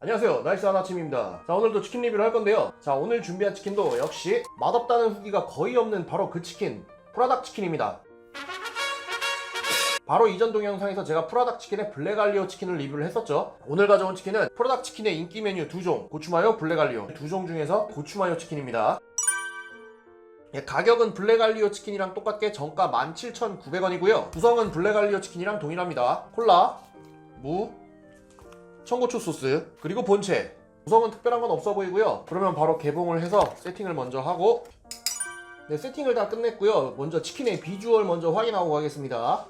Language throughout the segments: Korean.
안녕하세요, 나이스 하나침입니다. 자, 오늘도 치킨 리뷰를 할 건데요. 자, 오늘 준비한 치킨도 역시 맛없다는 후기가 거의 없는 바로 그 치킨, 프라닭 치킨입니다. 바로 이전 동영상에서 제가 프라닭 치킨의 블랙알리오 치킨을 리뷰를 했었죠. 오늘 가져온 치킨은 프라닭 치킨의 인기 메뉴 2종, 고추마요, 블랙알리오 2종 중에서 고추마요 치킨입니다. 가격은 블랙알리오 치킨이랑 똑같게 정가 17,900원이고요 구성은 블랙알리오 치킨이랑 동일합니다. 콜라, 무, 청고추 소스, 그리고 본체. 구성은 특별한 건 없어 보이고요. 그러면 바로 개봉을 해서 세팅을 먼저 하고, 네, 세팅을 다 끝냈고요. 먼저 치킨의 비주얼 먼저 확인하고 가겠습니다.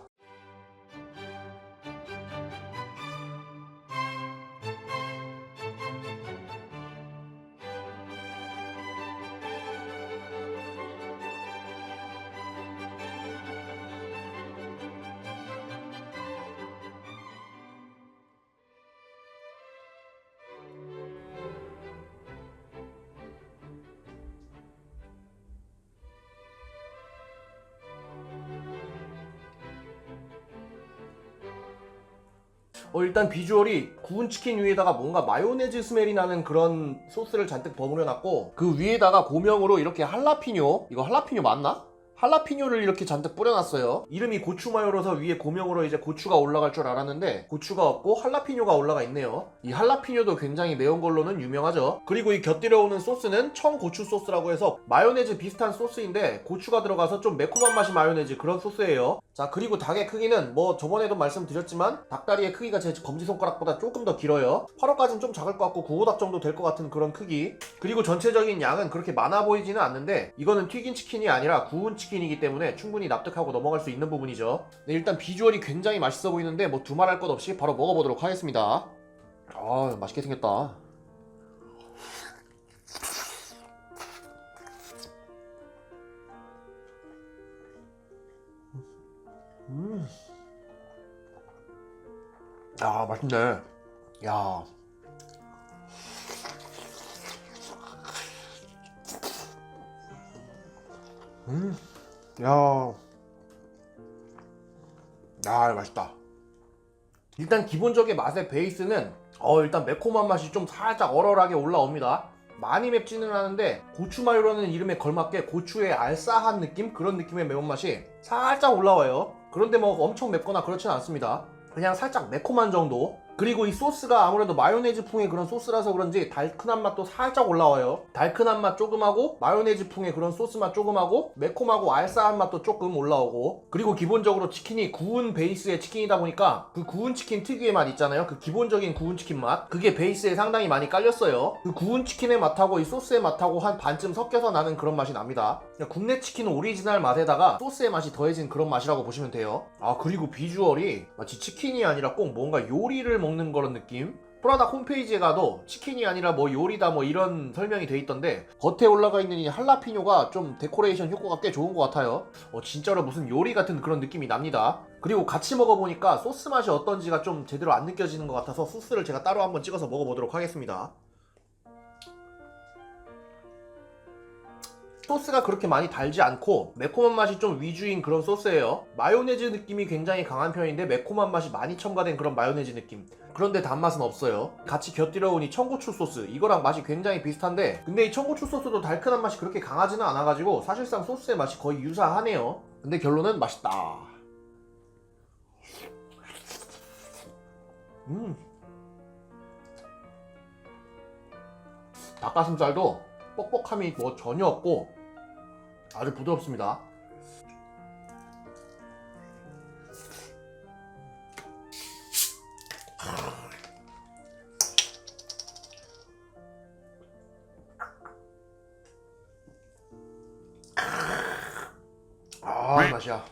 일단 비주얼이 구운 치킨 위에다가 뭔가 마요네즈 스멜이 나는 그런 소스를 잔뜩 버무려 놨고, 그 위에다가 고명으로 이렇게 할라피뇨, 이거 할라피뇨 맞나? 할라피뇨를 이렇게 잔뜩 뿌려놨어요. 이름이 고추마요라서 위에 고명으로 이제 고추가 올라갈 줄 알았는데 고추가 없고 할라피뇨가 올라가 있네요. 이 할라피뇨도 굉장히 매운 걸로는 유명하죠. 그리고 이 곁들여 오는 소스는 청고추 소스라고 해서 마요네즈 비슷한 소스인데 고추가 들어가서 좀 매콤한 맛이 마요네즈 그런 소스예요. 자, 그리고 닭의 크기는 뭐 저번에도 말씀드렸지만 닭다리의 크기가 제 검지손가락보다 조금 더 길어요. 8호까지는 좀 작을 것 같고 9호닭 정도 될 것 같은 그런 크기. 그리고 전체적인 양은 그렇게 많아 보이지는 않는데 이거는 튀긴 치킨이 아니라 구운 치킨이기 때문에 충분히 납득하고 넘어갈 수 있는 부분이죠. 네, 일단 비주얼이 굉장히 맛있어 보이는데 뭐 두말할 것 없이 바로 먹어보도록 하겠습니다. 아, 맛있게 생겼다. 야, 맛있네. 야. 야. 야, 맛있다. 일단 기본적인 맛의 베이스는 일단 매콤한 맛이 좀 살짝 얼얼하게 올라옵니다. 많이 맵지는 않은데 고추마요라는 이름에 걸맞게 고추의 알싸한 느낌? 그런 느낌의 매운맛이 살짝 올라와요. 그런데 뭐 엄청 맵거나 그렇진 않습니다. 그냥 살짝 매콤한 정도. 그리고 이 소스가 아무래도 마요네즈 풍의 그런 소스라서 그런지 달큰한 맛도 살짝 올라와요. 달큰한 맛 조금 하고 마요네즈 풍의 그런 소스 맛 조금 하고 매콤하고 알싸한 맛도 조금 올라오고, 그리고 기본적으로 치킨이 구운 베이스의 치킨이다 보니까 그 구운 치킨 특유의 맛 있잖아요. 그 기본적인 구운 치킨 맛, 그게 베이스에 상당히 많이 깔렸어요. 그 구운 치킨의 맛하고 이 소스의 맛하고 한 반쯤 섞여서 나는 그런 맛이 납니다. 그냥 국내 치킨 오리지널 맛에다가 소스의 맛이 더해진 그런 맛이라고 보시면 돼요. 아, 그리고 비주얼이 마치 치킨이 아니라 꼭 뭔가 요리를 먹는 그런 느낌? 프라닭 홈페이지에 가도 치킨이 아니라 뭐 요리다 뭐 이런 설명이 돼 있던데 겉에 올라가 있는 이 할라피뇨가 좀 데코레이션 효과가 꽤 좋은 것 같아요. 진짜로 무슨 요리 같은 그런 느낌이 납니다. 그리고 같이 먹어보니까 소스 맛이 어떤지가 좀 제대로 안 느껴지는 것 같아서 소스를 제가 따로 한번 찍어서 먹어보도록 하겠습니다. 소스가 그렇게 많이 달지 않고 매콤한 맛이 좀 위주인 그런 소스예요. 마요네즈 느낌이 굉장히 강한 편인데 매콤한 맛이 많이 첨가된 그런 마요네즈 느낌. 그런데 단맛은 없어요. 같이 곁들여 온 이 청고추 소스, 이거랑 맛이 굉장히 비슷한데 근데 이 청고추 소스도 달큰한 맛이 그렇게 강하지는 않아가지고 사실상 소스의 맛이 거의 유사하네요. 근데 결론은 맛있다. 닭가슴살도 뻑뻑함이 뭐 전혀 없고 아주 부드럽습니다. 이 맛이야.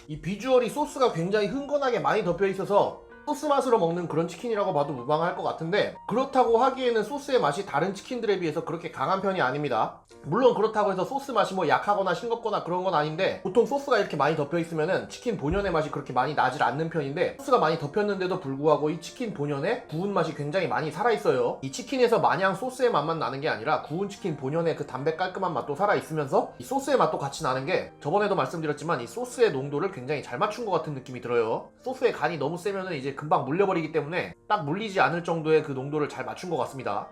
이 비주얼이 소스가 굉장히 흥건하게 많이 덮여 있어서 소스 맛으로 먹는 그런 치킨이라고 봐도 무방할 것 같은데, 그렇다고 하기에는 소스의 맛이 다른 치킨들에 비해서 그렇게 강한 편이 아닙니다. 물론 그렇다고 해서 소스 맛이 뭐 약하거나 싱겁거나 그런 건 아닌데, 보통 소스가 이렇게 많이 덮여 있으면은 치킨 본연의 맛이 그렇게 많이 나질 않는 편인데, 소스가 많이 덮였는데도 불구하고 이 치킨 본연의 구운 맛이 굉장히 많이 살아있어요. 이 치킨에서 마냥 소스의 맛만 나는 게 아니라 구운 치킨 본연의 그 담백 깔끔한 맛도 살아있으면서 이 소스의 맛도 같이 나는 게, 저번에도 말씀드렸지만 이 소스의 농도를 굉장히 잘 맞춘 것 같은 느낌이 들어요. 소스의 간이 너무 세면은 이제 이제 금방 물려버리기 때문에 딱 물리지 않을 정도의 그 농도를 잘 맞춘 것 같습니다.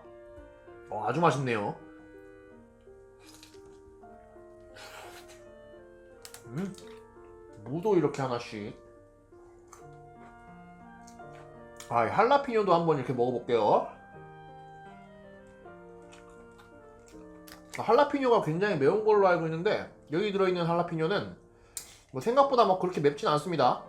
아주 맛있네요. 무도 이렇게 하나씩. 할라피뇨도 한번 이렇게 먹어볼게요. 할라피뇨가 굉장히 매운 걸로 알고 있는데 여기 들어있는 할라피뇨는 뭐 생각보다 막 그렇게 맵진 않습니다.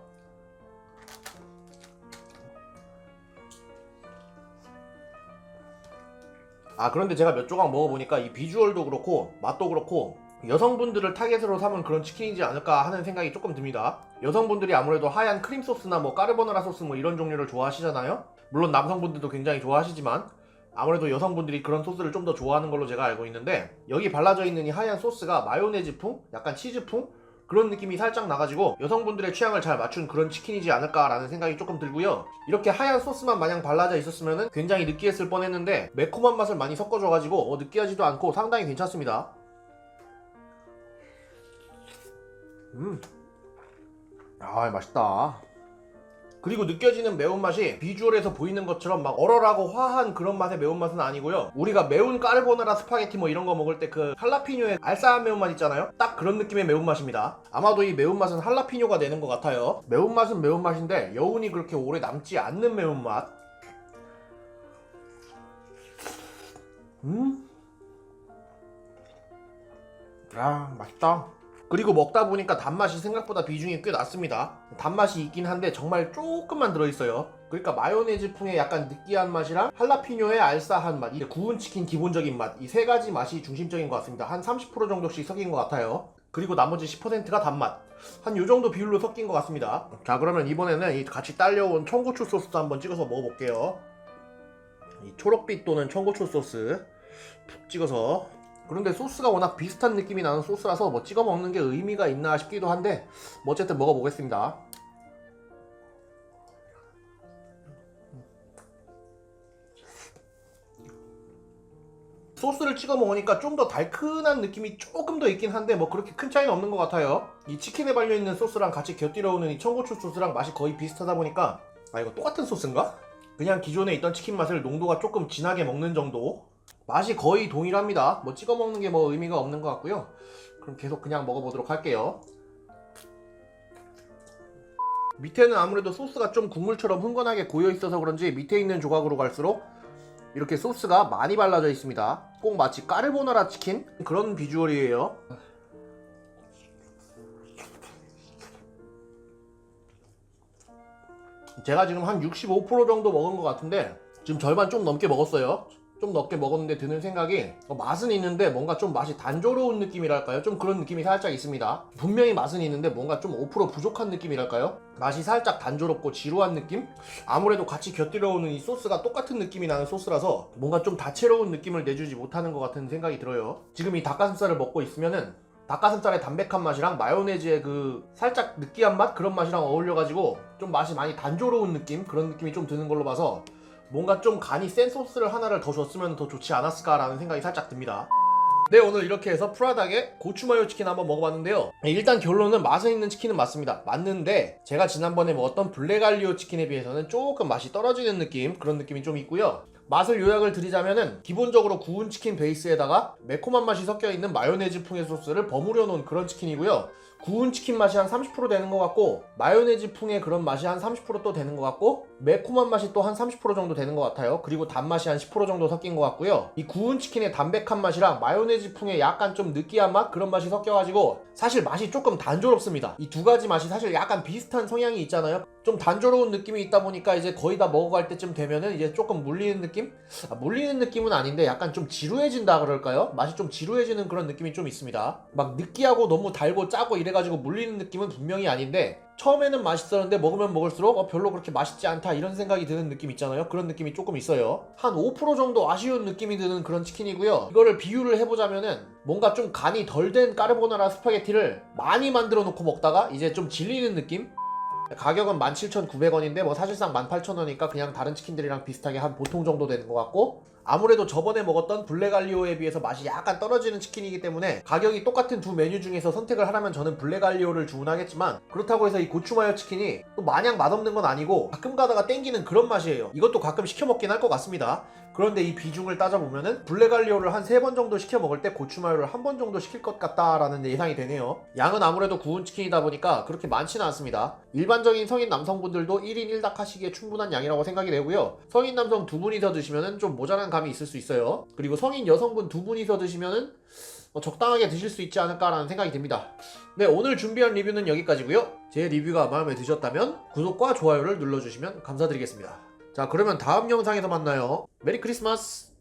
그런데 제가 몇 조각 먹어보니까 이 비주얼도 그렇고 맛도 그렇고 여성분들을 타겟으로 삼은 그런 치킨이지 않을까 하는 생각이 조금 듭니다. 여성분들이 아무래도 하얀 크림 소스나 뭐 까르보나라 소스 뭐 이런 종류를 좋아하시잖아요. 물론 남성분들도 굉장히 좋아하시지만 아무래도 여성분들이 그런 소스를 좀 더 좋아하는 걸로 제가 알고 있는데, 여기 발라져 있는 이 하얀 소스가 마요네즈풍? 약간 치즈풍? 그런 느낌이 살짝 나가지고 여성분들의 취향을 잘 맞춘 그런 치킨이지 않을까라는 생각이 조금 들고요. 이렇게 하얀 소스만 마냥 발라져 있었으면 굉장히 느끼했을 뻔했는데 매콤한 맛을 많이 섞어줘가지고 느끼하지도 않고 상당히 괜찮습니다. 맛있다. 그리고 느껴지는 매운맛이 비주얼에서 보이는 것처럼 막 얼얼하고 화한 그런 맛의 매운맛은 아니고요. 우리가 매운 까르보나라 스파게티 뭐 이런 거 먹을 때 그 할라피뇨의 알싸한 매운맛 있잖아요. 딱 그런 느낌의 매운맛입니다. 아마도 이 매운맛은 할라피뇨가 내는 것 같아요. 매운맛은 매운맛인데 여운이 그렇게 오래 남지 않는 매운맛. 맛있다. 그리고 먹다 보니까 단맛이 생각보다 비중이 꽤 낮습니다. 단맛이 있긴 한데 정말 조금만 들어있어요. 그러니까 마요네즈풍의 약간 느끼한 맛이랑 할라피뇨의 알싸한 맛, 이제 구운 치킨 기본적인 맛, 이 세 가지 맛이 중심적인 것 같습니다. 한 30% 정도씩 섞인 것 같아요. 그리고 나머지 10%가 단맛, 한 요정도 비율로 섞인 것 같습니다. 자, 그러면 이번에는 이 같이 딸려온 청고추 소스도 한번 찍어서 먹어볼게요. 이 초록빛 또는 청고추 소스 푹 찍어서. 그런데 소스가 워낙 비슷한 느낌이 나는 소스라서 뭐 찍어 먹는 게 의미가 있나 싶기도 한데 뭐 어쨌든 먹어보겠습니다. 소스를 찍어 먹으니까 좀 더 달큰한 느낌이 조금 더 있긴 한데 뭐 그렇게 큰 차이는 없는 것 같아요. 이 치킨에 발려있는 소스랑 같이 곁들여 오는 이 청고추 소스랑 맛이 거의 비슷하다 보니까 이거 똑같은 소스인가? 그냥 기존에 있던 치킨 맛을 농도가 조금 진하게 먹는 정도. 맛이 거의 동일합니다. 뭐 찍어 먹는 게 뭐 의미가 없는 것 같고요. 그럼 계속 그냥 먹어보도록 할게요. 밑에는 아무래도 소스가 좀 국물처럼 흥건하게 고여 있어서 그런지 밑에 있는 조각으로 갈수록 이렇게 소스가 많이 발라져 있습니다. 꼭 마치 까르보나라 치킨? 그런 비주얼이에요. 제가 지금 한 65% 정도 먹은 것 같은데 지금 절반 좀 넘게 먹었어요. 좀 넘게 먹었는데 드는 생각이 맛은 있는데 뭔가 좀 맛이 단조로운 느낌이랄까요? 좀 그런 느낌이 살짝 있습니다. 분명히 맛은 있는데 뭔가 좀 5% 부족한 느낌이랄까요? 맛이 살짝 단조롭고 지루한 느낌? 아무래도 같이 곁들여오는 이 소스가 똑같은 느낌이 나는 소스라서 뭔가 좀 다채로운 느낌을 내주지 못하는 것 같은 생각이 들어요. 지금 이 닭가슴살을 먹고 있으면은 닭가슴살의 담백한 맛이랑 마요네즈의 그 살짝 느끼한 맛? 그런 맛이랑 어울려가지고 좀 맛이 많이 단조로운 느낌? 그런 느낌이 좀 드는 걸로 봐서 뭔가 좀 간이 센 소스를 하나를 더 줬으면 더 좋지 않았을까라는 생각이 살짝 듭니다. 네, 오늘 이렇게 해서 프라닭의 고추마요 치킨 한번 먹어봤는데요. 일단 결론은 맛은 있는 치킨은 맞습니다. 맞는데 제가 지난번에 먹었던 블랙알리오 치킨에 비해서는 조금 맛이 떨어지는 느낌, 그런 느낌이 좀 있고요. 맛을 요약을 드리자면은 기본적으로 구운 치킨 베이스에다가 매콤한 맛이 섞여있는 마요네즈 풍의 소스를 버무려 놓은 그런 치킨이고요. 구운 치킨 맛이 한 30% 되는 것 같고 마요네즈 풍의 그런 맛이 한 30% 되는 것 같고 매콤한 맛이 또 한 30% 정도 되는 것 같아요. 그리고 단맛이 한 10% 정도 섞인 것 같고요. 이 구운 치킨의 담백한 맛이랑 마요네즈 풍의 약간 좀 느끼한 맛? 그런 맛이 섞여가지고 사실 맛이 조금 단조롭습니다. 이 두 가지 맛이 사실 약간 비슷한 성향이 있잖아요. 좀 단조로운 느낌이 있다 보니까 이제 거의 다 먹어갈 때쯤 되면은 이제 조금 물리는 느낌? 물리는 느낌은 아닌데 약간 좀 지루해진다 그럴까요? 맛이 좀 지루해지는 그런 느낌이 좀 있습니다. 막 느끼하고 너무 달고 짜고 이래가지고 물리는 느낌은 분명히 아닌데 처음에는 맛있었는데 먹으면 먹을수록 별로 그렇게 맛있지 않다 이런 생각이 드는 느낌 있잖아요. 그런 느낌이 조금 있어요. 한 5% 정도 아쉬운 느낌이 드는 그런 치킨이고요. 이거를 비유를 해보자면은 뭔가 좀 간이 덜 된 까르보나라 스파게티를 많이 만들어 놓고 먹다가 이제 좀 질리는 느낌? 가격은 17,900원인데 뭐 사실상 18,000원이니까 그냥 다른 치킨들이랑 비슷하게 한 보통 정도 되는 것 같고 아무래도 저번에 먹었던 블랙알리오에 비해서 맛이 약간 떨어지는 치킨이기 때문에 가격이 똑같은 두 메뉴 중에서 선택을 하라면 저는 블랙알리오를 주문하겠지만, 그렇다고 해서 이 고추마요 치킨이 또 마냥 맛없는 건 아니고 가끔 가다가 땡기는 그런 맛이에요. 이것도 가끔 시켜 먹긴 할 것 같습니다. 그런데 이 비중을 따져보면은 블랙알리오를 한 3번 정도 시켜 먹을 때 고추마요를 한 번 정도 시킬 것 같다라는 예상이 되네요. 양은 아무래도 구운 치킨이다 보니까 그렇게 많지는 않습니다. 일반적인 성인 남성분들도 1인 1닭 하시기에 충분한 양이라고 생각이 되고요. 성인 남성 두 분이서 드시면은 좀 모자란 감이 있을 수 있어요. 그리고 성인 여성분 두 분이서 드시면은 적당하게 드실 수 있지 않을까라는 생각이 듭니다. 네, 오늘 준비한 리뷰는 여기까지고요. 제 리뷰가 마음에 드셨다면 구독과 좋아요를 눌러주시면 감사드리겠습니다. 자, 그러면 다음 영상에서 만나요. 메리 크리스마스!